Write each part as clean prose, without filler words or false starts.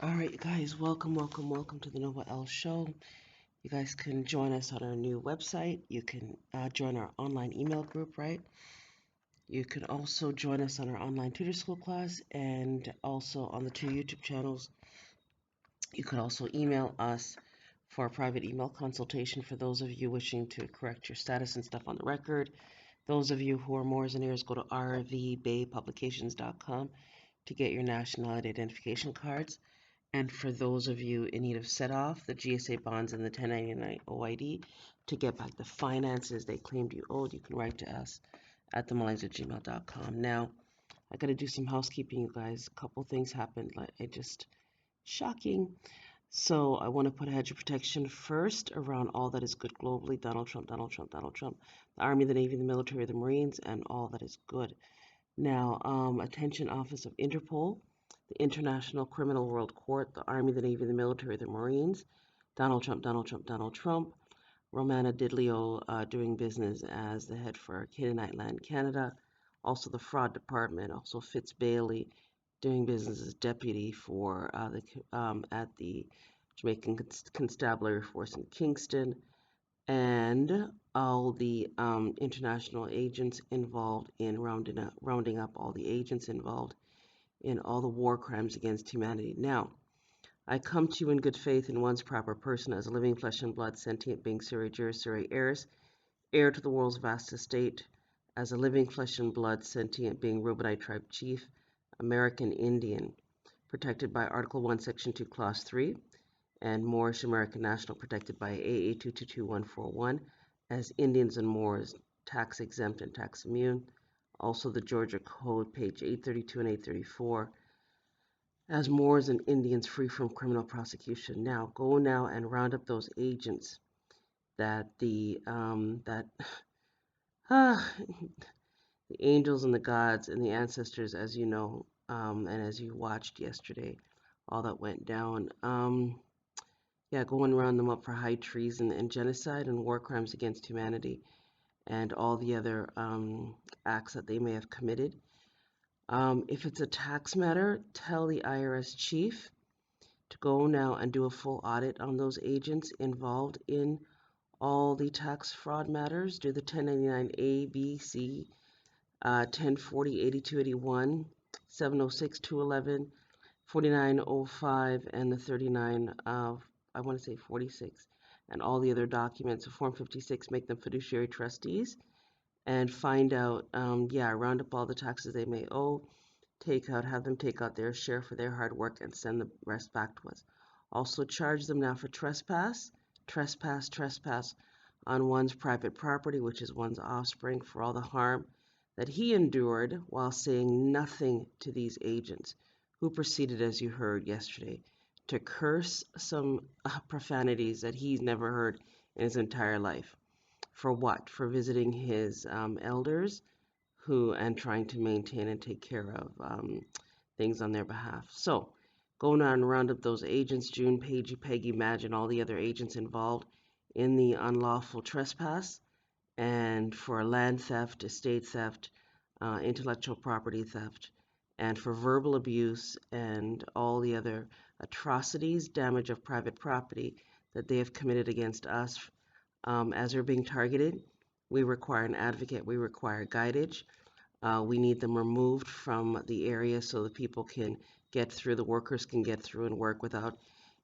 All right, you guys, welcome to the Nobel show. You guys can join us on our new website. You can join our online email group, right? You can also join us on our online tutor school class and also on the two YouTube channels. You could also email us for a private email consultation for those of you wishing to correct your status and stuff on the record. Those of you who are Moors and Heirs, go to rvbaypublications.com to get your nationality identification cards. And for those of you in need of set off, the GSA bonds and the 1099 OID to get back the finances they claimed you owed, you can write to us at themalays@gmail.com. Now, I got to do some housekeeping, you guys. A couple things happened. Shocking. So I want to put a hedge of protection first around all that is good globally. Donald Trump, Donald Trump, Donald Trump. The Army, the Navy, the military, the Marines, and all that is good. Now, attention Office of Interpol, the International Criminal World Court, the Army, the Navy, the military, the Marines, Donald Trump, Donald Trump, Donald Trump, Romana Diddleo doing business as the head for Canaanite Land Canada, also the Fraud Department, also Fitz Bailey doing business as deputy for at the Jamaican Constabulary Force in Kingston, and all the international agents involved in rounding up all the agents involved in all the war crimes against humanity. Now, I come to you in good faith in one's proper person as a living flesh and blood, sentient being, Suri Juris, Suri Eris, heir to the world's vast estate, as a living flesh and blood, sentient being, Reubenite tribe chief, American Indian, protected by Article 1, Section 2, Clause 3, and Moorish American National, protected by AA 222141, as Indians and Moors, tax exempt and tax immune. Also, the Georgia Code, page 832 and 834, as Moors and Indians free from criminal prosecution. Now, go now and round up those agents that the the angels and the gods and the ancestors, as you know, and as you watched yesterday, all that went down. Yeah, go and round them up for high treason and genocide and war crimes against humanity and all the other acts that they may have committed. If it's a tax matter, tell the IRS chief to go now and do a full audit on those agents involved in all the tax fraud matters. Do the 1099 A, B, C, 1040, 8281, 706, 211, 4905, and the 39 of, I want to say 46, and all the other documents of Form 56, make them fiduciary trustees, and find out, round up all the taxes they may owe, have them take out their share for their hard work and send the rest back to us. Also charge them now for trespass on one's private property, which is one's offspring, for all the harm that he endured while saying nothing to these agents, who proceeded, as you heard yesterday, to curse some profanities that he's never heard in his entire life. For what? For visiting his elders and trying to maintain and take care of things on their behalf. So, going on and round up those agents, June, Peggy, Madge, and all the other agents involved in the unlawful trespass, and for land theft, estate theft, intellectual property theft, and for verbal abuse and all the other atrocities, damage of private property that they have committed against us. As they're being targeted, we require an advocate, we require guidance. We need them removed from the area so the people can get through, the workers can get through and work without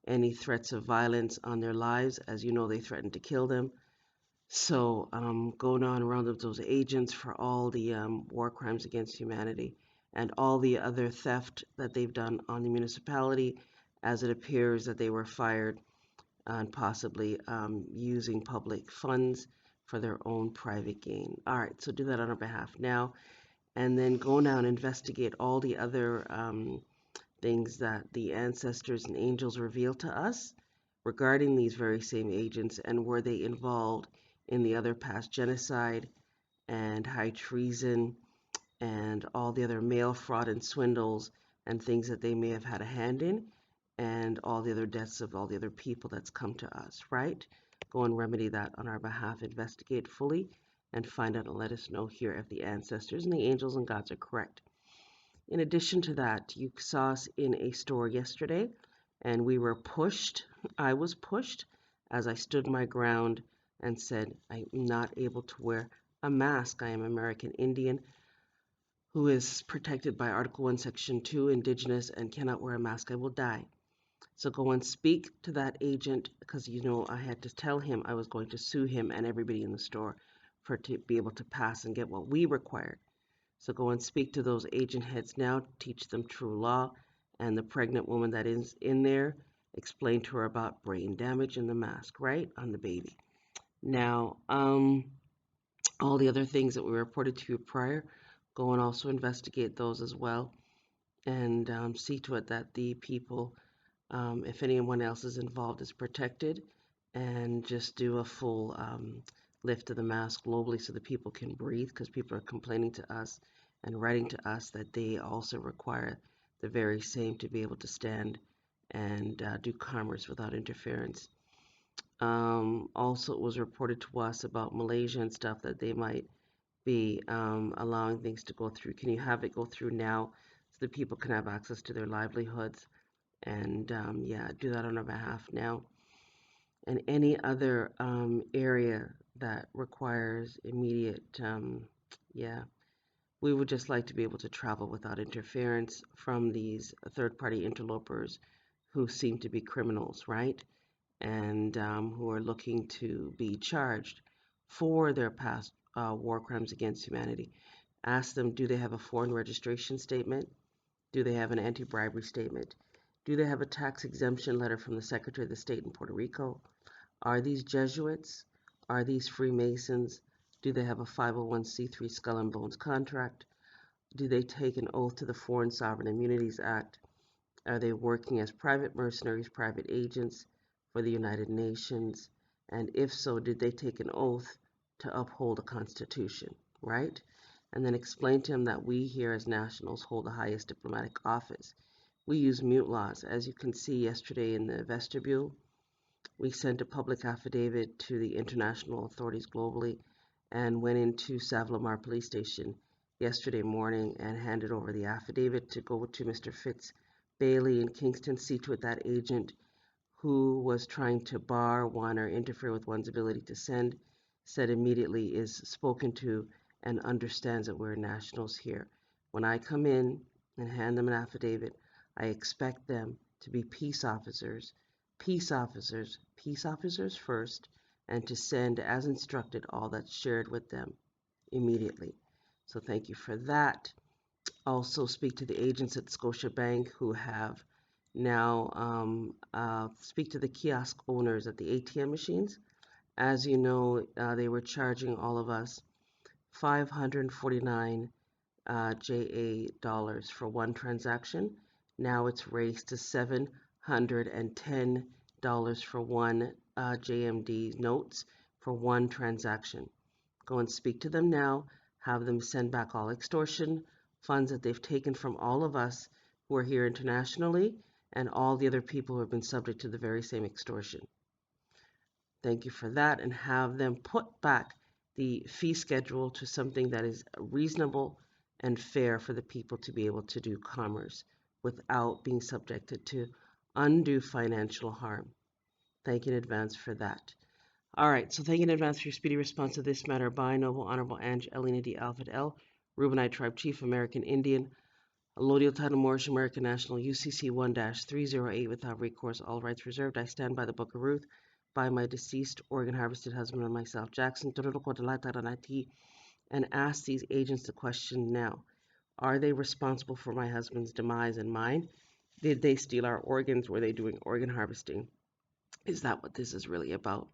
any threats of violence on their lives. As you know, they threatened to kill them. So going on around up those agents for all the war crimes against humanity and all the other theft that they've done on the municipality, as it appears that they were fired and possibly using public funds for their own private gain. All right, so do that on our behalf now, and then go now and investigate all the other things that the ancestors and angels revealed to us regarding these very same agents, and were they involved in the other past genocide and high treason and all the other mail fraud and swindles and things that they may have had a hand in, and all the other deaths of all the other people that's come to us, right? Go and remedy that on our behalf, investigate fully, and find out and let us know here if the ancestors and the angels and gods are correct. In addition to that, you saw us in a store yesterday and we were pushed. I was pushed as I stood my ground and said, I'm not able to wear a mask. I am American Indian who is protected by Article 1, Section 2, Indigenous, and cannot wear a mask. I will die. So go and speak to that agent, because I had to tell him I was going to sue him and everybody in the store to be able to pass and get what we required. So go and speak to those agent heads now, teach them true law, and the pregnant woman that is in there, explain to her about brain damage in the mask, right, on the baby. Now, all the other things that we reported to you prior, go and also investigate those as well, and see to it that the people, if anyone else is involved, is protected, and just do a full lift of the mask globally so that people can breathe, because people are complaining to us and writing to us that they also require the very same to be able to stand and do commerce without interference. Also, it was reported to us about Malaysia and stuff that they might be allowing things to go through. Can you have it go through now so that people can have access to their livelihoods? And yeah, do that on our behalf now. And any other area that requires immediate, yeah, we would just like to be able to travel without interference from these third-party interlopers who seem to be criminals, right? And who are looking to be charged for their past war crimes against humanity. Ask them, do they have a foreign registration statement? Do they have an anti-bribery statement? Do they have a tax exemption letter from the Secretary of the State in Puerto Rico? Are these Jesuits? Are these Freemasons? Do they have a 501c3 Skull and Bones contract? Do they take an oath to the Foreign Sovereign Immunities Act? Are they working as private mercenaries, private agents for the United Nations? And if so, did they take an oath to uphold the Constitution, right? And then explain to him that we here as nationals hold the highest diplomatic office. We use mute laws. As you can see yesterday in the vestibule, we sent a public affidavit to the international authorities globally and went into Savlamar Police Station yesterday morning and handed over the affidavit to go to Mr. Fitz Bailey in Kingston, see to it that agent who was trying to bar one or interfere with one's ability to send, said immediately is spoken to and understands that we're nationals here. When I come in and hand them an affidavit, I expect them to be peace officers first, and to send as instructed all that's shared with them immediately. So thank you for that. Also speak to the agents at Scotiabank who have now speak to the kiosk owners at the ATM machines. As you know, they were charging all of us 549 JA dollars for one transaction. Now it's raised to $710 for one JMD notes for one transaction. Go and speak to them now. Have them send back all extortion funds that they've taken from all of us who are here internationally and all the other people who have been subject to the very same extortion. Thank you for that, and have them put back the fee schedule to something that is reasonable and fair for the people to be able to do commerce without being subjected to undue financial harm. Thank you in advance for that. All right, so thank you in advance for your speedy response to this matter by Noble Honorable Ange Elena D. Alfred L., Reubenite Tribe Chief, American Indian, Allodial Title Moorish American National, UCC 1-308, without recourse, all rights reserved. I stand by the Book of Ruth, by my deceased organ harvested husband and myself, Jackson, and ask these agents the question now. Are they responsible for my husband's demise and mine? Did they steal our organs? Were they doing organ harvesting? Is that what this is really about?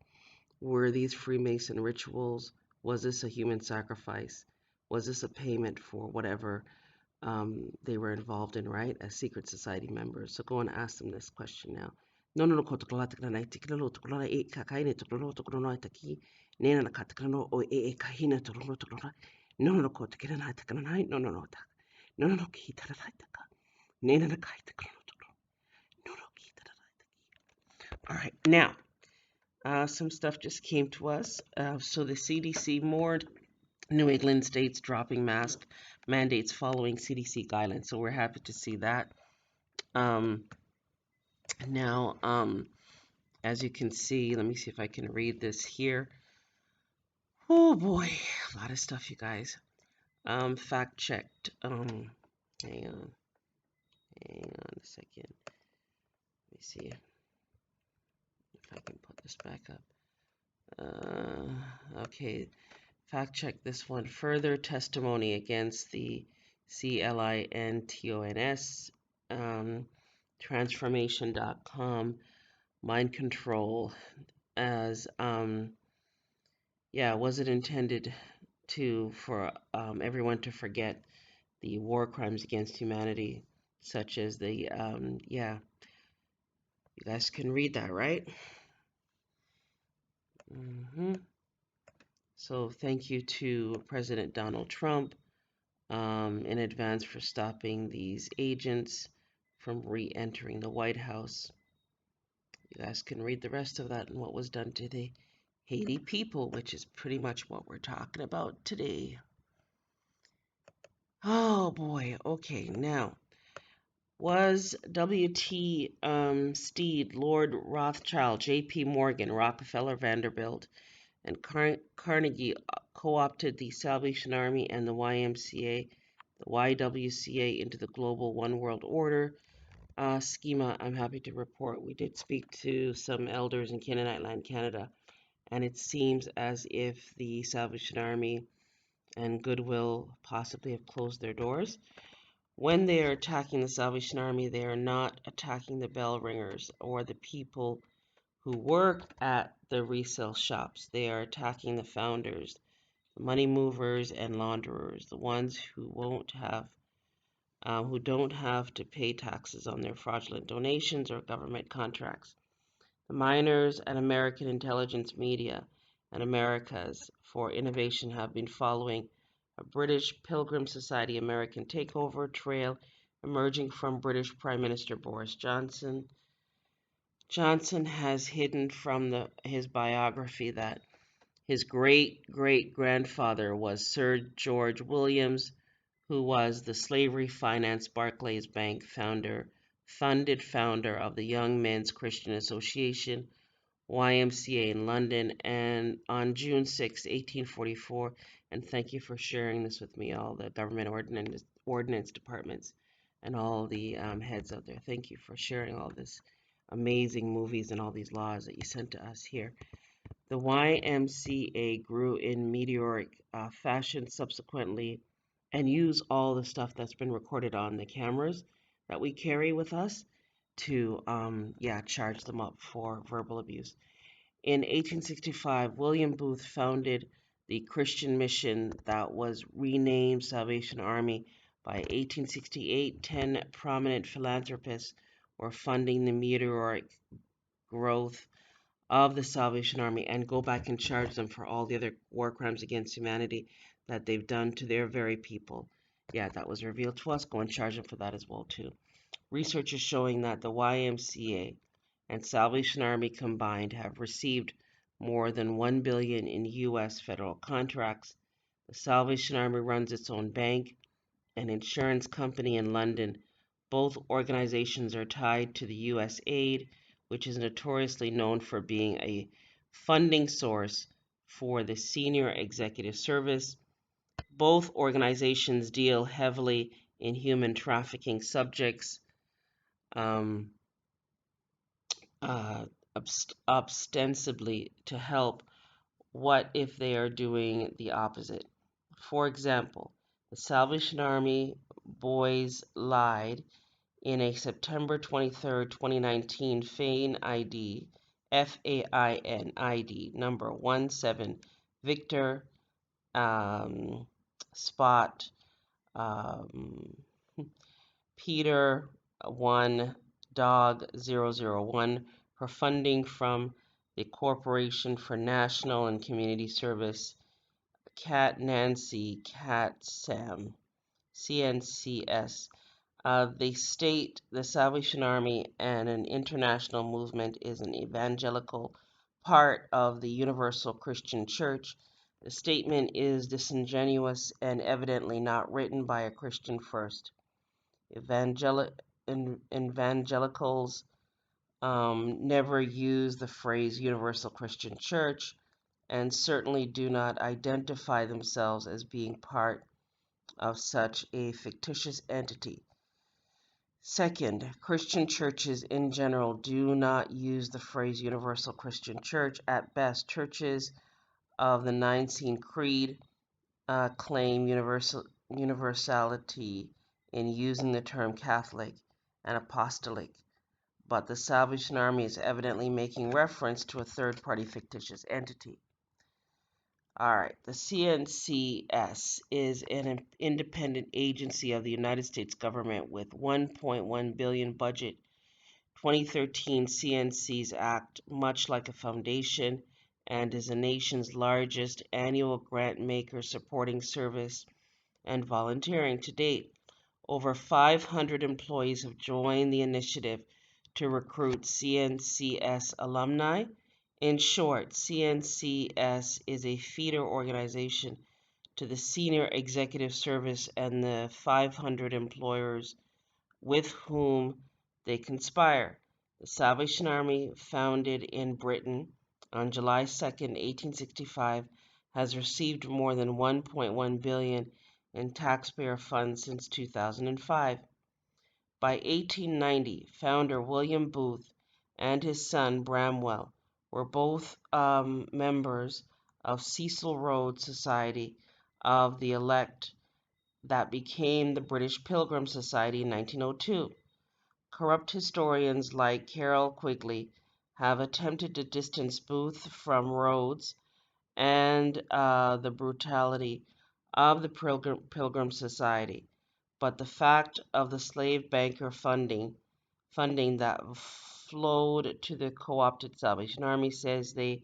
Were these Freemason rituals? Was this a human sacrifice? Was this a payment for whatever they were involved in, right, as secret society members? So go and ask them this question now. No, ko tukula tikana itikilo tukula e kakaine tukula taki nena na katikano o e kahina tukula no ko tikana tikana no ta no ki tara taka nena na kai tikalo no ki tara taki. All right, now some stuff just came to us. So the CDC more New England states dropping mask mandates following CDC guidelines. So we're happy to see that. Now, as you can see, let me see if I can read this here. Oh boy, a lot of stuff, you guys. Fact checked. Hang on a second. Let me see if I can put this back up. Okay, fact check this one. Further testimony against the CLINTONS, transformation.com, mind control, as was it intended for everyone to forget the war crimes against humanity, such as the you guys can read that, right? So thank you to President Donald Trump in advance for stopping these agents from re-entering the White House. You guys can read the rest of that and what was done to the Haiti people, which is pretty much what we're talking about today. Oh boy, okay, now, was W.T. Stead Lord Rothschild J.P. Morgan, Rockefeller Vanderbilt and Carnegie co-opted the Salvation Army and the Y.M.C.A, the Y.W.C.A into the global One World Order schema? I'm happy to report we did speak to some elders in Canaanite land, Canada, and it seems as if the Salvation Army and Goodwill possibly have closed their doors. When they are attacking the Salvation Army, they are not attacking the bell ringers or the people who work at the resale shops. They are attacking the founders, the money movers and launderers, the ones who don't have to pay taxes on their fraudulent donations or government contracts. The miners and American intelligence media and Americas for Innovation have been following a British Pilgrim Society American takeover trail emerging from British Prime Minister Boris Johnson. Johnson has hidden from his biography that his great-great-grandfather was Sir George Williams, who was the slavery-financed Barclays Bank founder of the Young Men's Christian Association, Y.M.C.A. in London, and on June 6, 1844, and thank you for sharing this with me, all the government ordinance departments and all the heads out there. Thank you for sharing all this amazing movies and all these laws that you sent to us here. The Y.M.C.A. grew in meteoric fashion subsequently and used all the stuff that's been recorded on the cameras that we carry with us to charge them up for verbal abuse. In 1865, William Booth founded the Christian mission that was renamed Salvation Army. By 1868, 10 prominent philanthropists were funding the meteoric growth of the Salvation Army and go back and charge them for all the other war crimes against humanity that they've done to their very people. Yeah, that was revealed to us. Go and charge them for that as well, too. Research is showing that the Y.M.C.A. and Salvation Army combined have received more than $1 billion in U.S. federal contracts. The Salvation Army runs its own bank and insurance company in London. Both organizations are tied to the U.S. aid, which is notoriously known for being a funding source for the senior executive service. Both organizations deal heavily in human trafficking subjects, ostensibly to help. What if they are doing the opposite? For example, the Salvation Army boys lied in a September 23, 2019 FAIN ID, FAIN ID number 17 Victor Spot Peter 1 Dog 001 for funding from the Corporation for National and Community Service, Cat Nancy Cat Sam, CNCS. They state the Salvation Army and an international movement is an evangelical part of the Universal Christian Church. The statement is disingenuous and evidently not written by a Christian first. Evangelicals never use the phrase Universal Christian Church, and certainly do not identify themselves as being part of such a fictitious entity. Second, Christian churches in general do not use the phrase Universal Christian Church. At best, churches of the Nicene Creed claim universality in using the term Catholic and Apostolic, but the Salvation Army is evidently making reference to a third-party fictitious entity. All right, the CNCS is an independent agency of the United States government with $1.1 billion budget. 2013 CNCs act much like a foundation and is the nation's largest annual grant maker supporting service and volunteering. To date, over 500 employees have joined the initiative to recruit CNCS alumni. In short, CNCS is a feeder organization to the senior executive service and the 500 employers with whom they conspire. The Salvation Army, founded in Britain on July 2, 1865, has received more than $1.1 billion in taxpayer funds since 2005. By 1890, founder William Booth and his son Bramwell were both members of Cecil Rhodes Society of the Elect that became the British Pilgrim Society in 1902. Corrupt historians like Carroll Quigley have attempted to distance Booth from Rhodes and the brutality of the Pilgrim Society, but the fact of the slave banker funding that flowed to the co-opted Salvation Army says they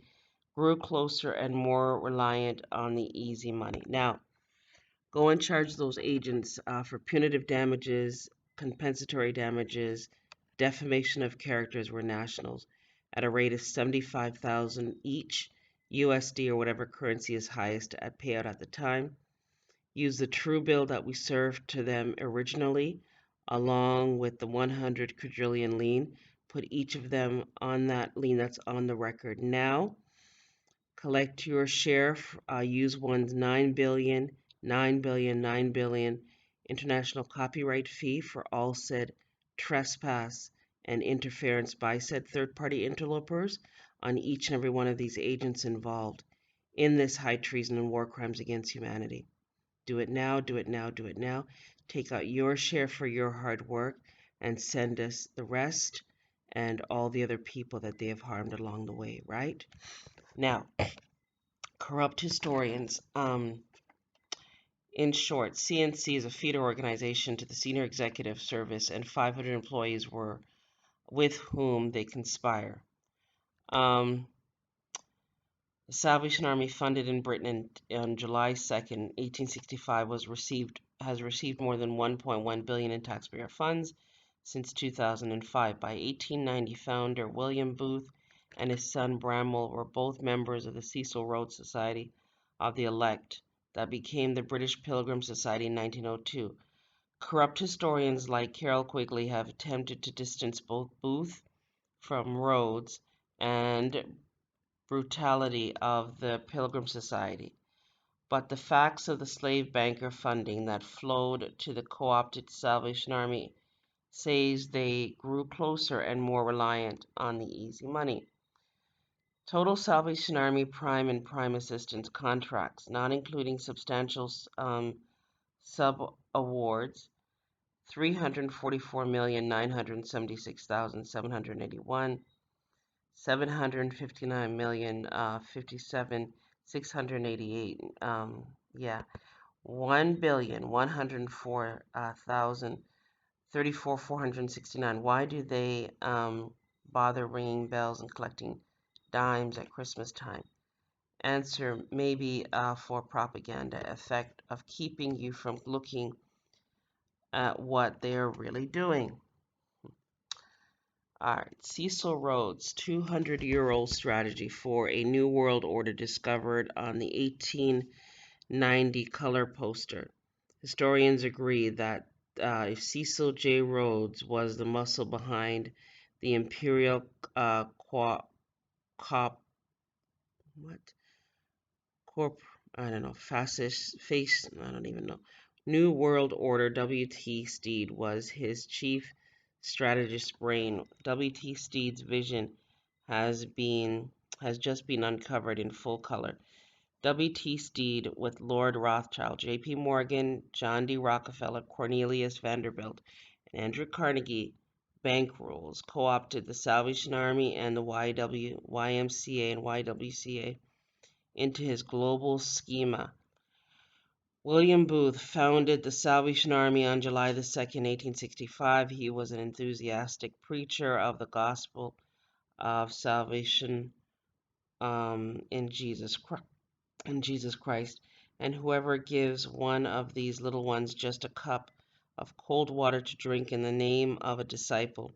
grew closer and more reliant on the easy money. Now, go and charge those agents for punitive damages, compensatory damages, defamation of characters were nationals at a rate of 75,000 each USD or whatever currency is highest at payout at the time. Use the true bill that we served to them originally, along with the 100 quadrillion lien. Put each of them on that lien that's on the record now. Collect your share. Use one's 9 billion international copyright fee for all said trespass and interference by said third-party interlopers on each and every one of these agents involved in this high treason and war crimes against humanity. Do it now, do it now, do it now. Take out your share for your hard work and send us the rest and all the other people that they have harmed along the way, right? Now, corrupt historians. In short, CNC is a feeder organization to the senior executive service and 500 employees were with whom they conspire. The Salvation Army, funded in Britain on July 2nd, 1865, has received more than 1.1 billion in taxpayer funds since 2005. By 1890, founder William Booth and his son Bramwell were both members of the Cecil Rhodes Society of the Elect that became the British Pilgrim Society in 1902. Corrupt historians like Carroll Quigley have attempted to distance both Booth from Rhodes and brutality of the Pilgrim Society, but the facts of the slave banker funding that flowed to the co-opted Salvation Army says they grew closer and more reliant on the easy money. Total Salvation Army prime and prime assistance contracts, not including substantial sub-awards, 344,976,781. 759,057,688. Yeah, 1,104,034,469. Why do they bother ringing bells and collecting dimes at Christmas time? Answer: maybe for propaganda effect of keeping you from looking at what they are really doing. All right, Cecil Rhodes' 200-year-old strategy for a new world order discovered on the 1890 color poster. Historians agree that if Cecil J. Rhodes was the muscle behind the Imperial Cop what Corp I don't know fascist face I don't even know New World Order. W.T. Stead was his chief strategist brain. W.T. Stead's vision has been has just been uncovered in full color. W.T. Stead, with Lord Rothschild, J.P. Morgan, John D. Rockefeller, Cornelius Vanderbilt, and Andrew Carnegie, bankrolls, co-opted the Salvation Army and the Y.M.C.A. and Y.W.C.A. into his global schema. William Booth founded the Salvation Army on July the 2nd, 1865. He was an enthusiastic preacher of the gospel of salvation in Jesus Christ. And whoever gives one of these little ones just a cup of cold water to drink in the name of a disciple,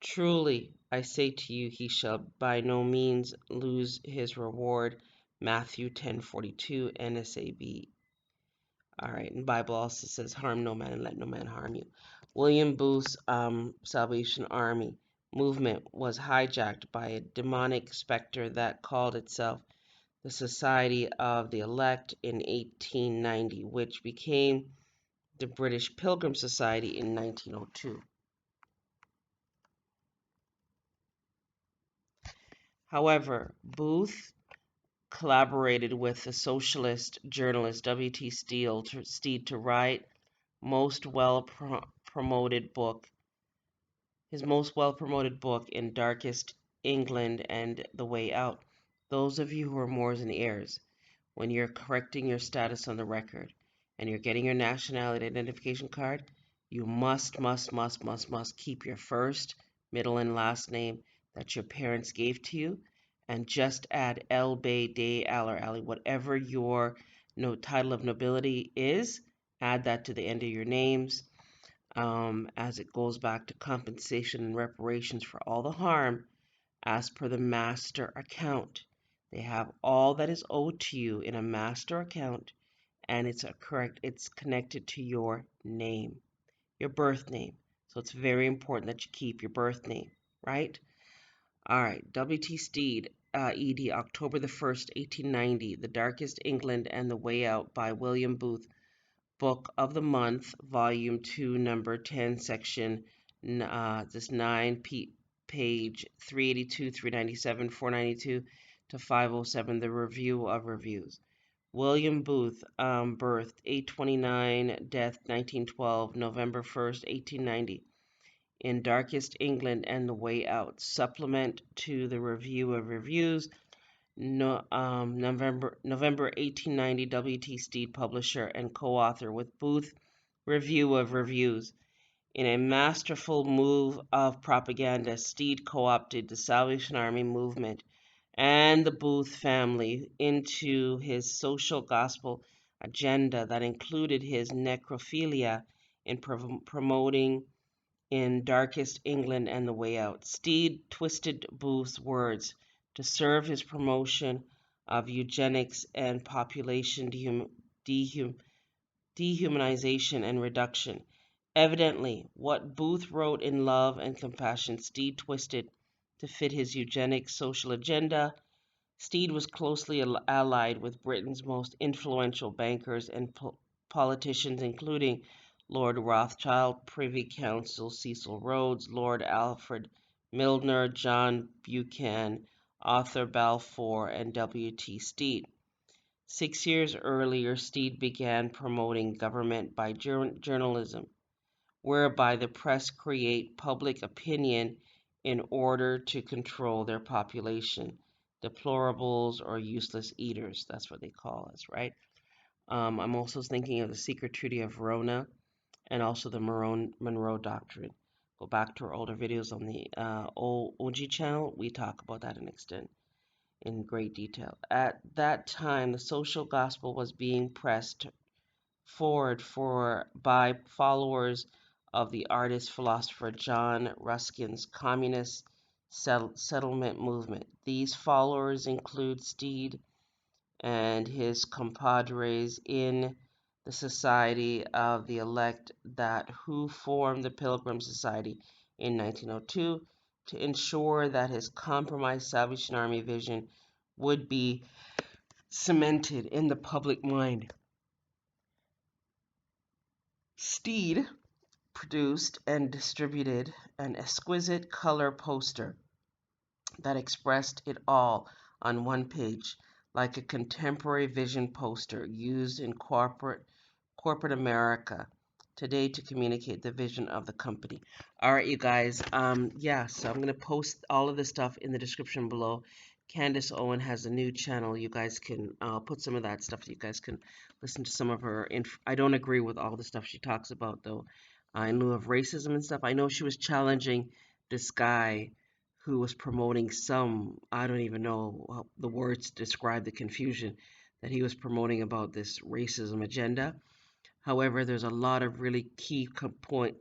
truly I say to you, he shall by no means lose his reward. Matthew 10:42 NSAB. All right, and the Bible also says, harm no man and let no man harm you. William Booth's Salvation Army movement was hijacked by a demonic specter that called itself the Society of the Elect in 1890, which became the British Pilgrim Society in 1902. However, Booth collaborated with the socialist journalist W.T. Stead to write most well promoted book his most well promoted book in Darkest England and The Way Out. Those of you who are Moors and heirs, when you're correcting your status on the record and you're getting your nationality identification card, you must keep your first, middle, and last name that your parents gave to you, and just add El Bey Day Al or Ali, whatever your title of nobility is, add that to the end of your names, as it goes back to compensation and reparations for all the harm as per the master account. They have all that is owed to you in a master account, and it's connected to your name, your birth name. So it's very important that you keep your birth name, right? All right, W.T. Stead, ed. October the 1st, 1890, The Darkest England and the Way Out by William Booth, Book of the Month, Volume 2, Number 10, Section this 9, page 382, 397, 492 to 507, The Review of Reviews. William Booth, birth 829, death 1912, November 1st, 1890. In Darkest England and the Way Out. Supplement to the Review of Reviews. November 1890, W.T. Stead, publisher and co-author with Booth, Review of Reviews. In a masterful move of propaganda, Stead co-opted the Salvation Army movement and the Booth family into his social gospel agenda that included his necrophilia in promoting in Darkest England and the Way Out. Stead twisted Booth's words to serve his promotion of eugenics and population dehumanization and reduction. Evidently, what Booth wrote in love and compassion, Stead twisted to fit his eugenic social agenda. Stead was closely allied with Britain's most influential bankers and politicians, including Lord Rothschild, Privy Council Cecil Rhodes, Lord Alfred Milner, John Buchan, Arthur Balfour, and W.T. Stead. 6 years earlier, Stead began promoting government by journalism, whereby the press create public opinion in order to control their population. Deplorables or useless eaters, that's what they call us, right? I'm also thinking of the Secret Treaty of Verona and also the Monroe Doctrine. Go back to our older videos on the OG channel. We talk about that in great detail. At that time, the social gospel was being pressed forward by followers of the artist-philosopher John Ruskin's communist settlement movement. These followers include Stead and his compadres in the Society of the Elect who formed the Pilgrim Society in 1902 to ensure that his compromised Salvation Army vision would be cemented in the public mind. Stead produced and distributed an exquisite color poster that expressed it all on one page, like a contemporary vision poster used in corporate America today to communicate the vision of the company. All right, you guys. Yeah, so I'm gonna post all of this stuff in the description below. Candace Owen has a new channel. You guys can put some of that stuff. You guys can listen to some of her. I don't agree with all the stuff she talks about, though, in lieu of racism and stuff. I know she was challenging this guy who was promoting some, I don't even know the words to describe the confusion that he was promoting about this racism agenda. However, there's a lot of really key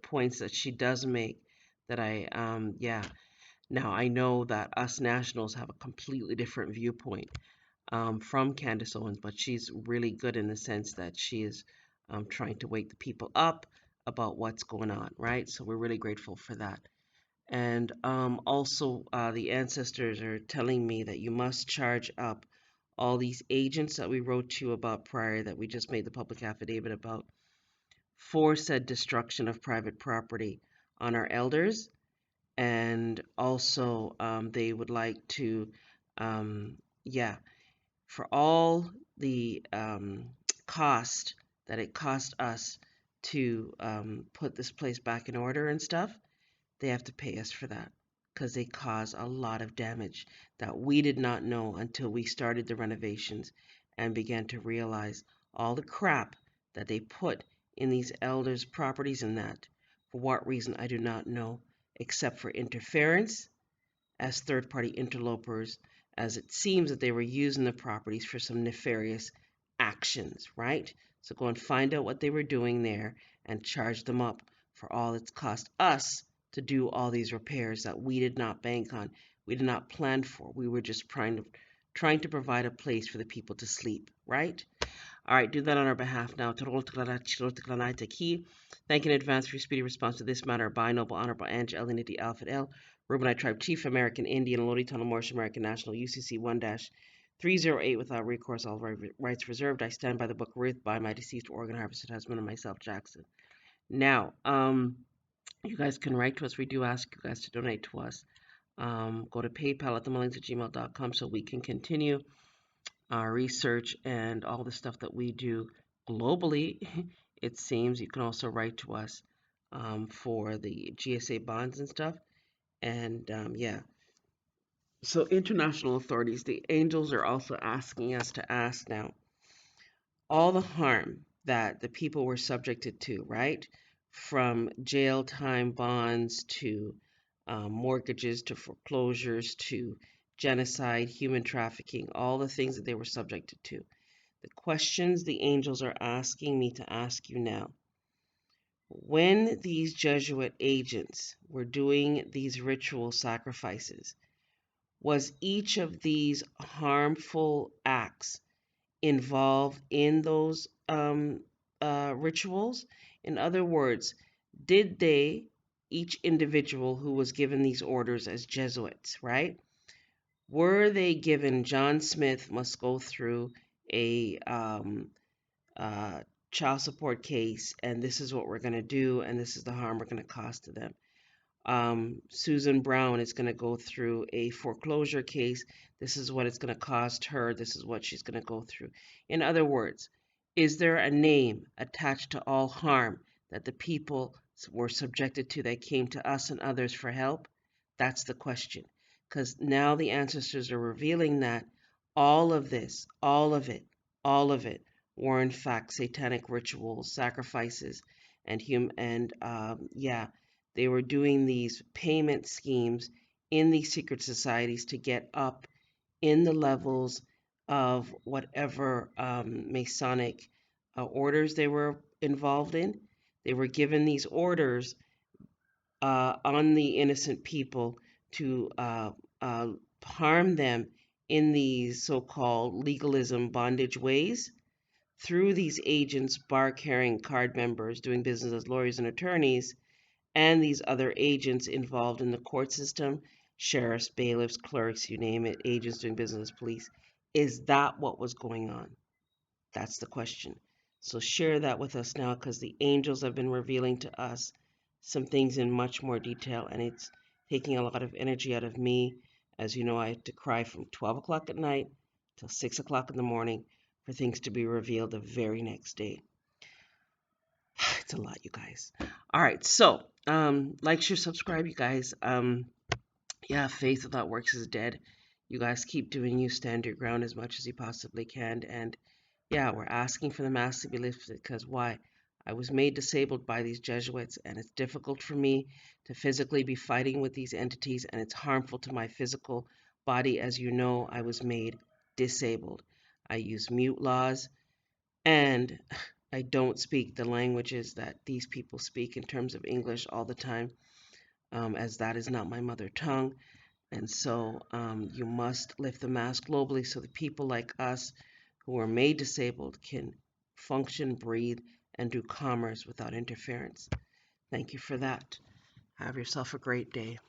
points that she does make that yeah. Now, I know that us nationals have a completely different viewpoint from Candace Owens, but she's really good in the sense that she is trying to wake the people up about what's going on, right? So we're really grateful for that. And also, the ancestors are telling me that you must charge up all these agents that we wrote to you about prior, that we just made the public affidavit about, for said destruction of private property on our elders. And also, they would like to, yeah, for all the cost that it cost us to put this place back in order and stuff, they have to pay us for that because they cause a lot of damage that we did not know until we started the renovations and began to realize all the crap that they put in these elders' properties and that. For what reason, I do not know, except for interference as third-party interlopers, as it seems that they were using the properties for some nefarious actions, right? So go and find out what they were doing there and charge them up for all it's cost us to do all these repairs that we did not bank on, we did not plan for. We were just trying to provide a place for the people to sleep, right? All right, do that on our behalf now. Thank you in advance for your speedy response to this matter by Noble Honorable Ange Elinity Alpha L, Reubenite Tribe Chief, American Indian, Lodi Tunnel Morse, American National, UCC 1-308, without recourse, all rights reserved. I stand by the book writ by my deceased organ harvested husband and myself, Jackson. Now, you guys can write to us. We do ask you guys to donate to us. Go to PayPal at themullings@gmail.com so we can continue our research and all the stuff that we do globally. It seems you can also write to us for the GSA bonds and stuff. And yeah, so international authorities, the angels are also asking us to ask now all the harm that the people were subjected to, right? From jail time bonds to mortgages to foreclosures to genocide, human trafficking, all the things that they were subjected to. The questions the angels are asking me to ask you now. When these Jesuit agents were doing these ritual sacrifices, was each of these harmful acts involved in those rituals? In other words, did they, each individual who was given these orders as Jesuits, right? Were they given, John Smith must go through a child support case, and this is what we're going to do, and this is the harm we're going to cause to them. Susan Brown is going to go through a foreclosure case. This is what it's going to cost her. This is what she's going to go through. In other words, is there a name attached to all harm that the people were subjected to that came to us and others for help? That's the question. Because now the ancestors are revealing that all of this, all of it, were in fact satanic rituals, sacrifices, and yeah, they were doing these payment schemes in these secret societies to get up in the levels of whatever Masonic orders they were involved in. They were given these orders on the innocent people to harm them in these so-called legalism bondage ways through these agents, bar-carrying card members, doing business as lawyers and attorneys, and these other agents involved in the court system, sheriffs, bailiffs, clerks, you name it, agents doing business as police. Is that what was going on? That's the question. So share that with us now, because the angels have been revealing to us some things in much more detail, and it's taking a lot of energy out of me. As you know, I had to cry from 12 o'clock at night till 6 o'clock in the morning for things to be revealed the very next day. It's a lot, you guys. All right, so like, share, subscribe, you guys. Yeah, faith without works is dead. You guys keep doing you, stand your ground as much as you possibly can, and yeah, we're asking for the mask to be lifted, because why? I was made disabled by these Jesuits, and it's difficult for me to physically be fighting with these entities, and it's harmful to my physical body. As you know, I was made disabled. I use mute laws, and I don't speak the languages that these people speak in terms of English all the time, as that is not my mother tongue. And so you must lift the mask globally so that people like us who are made disabled can function, breathe, and do commerce without interference. Thank you for that. Have yourself a great day.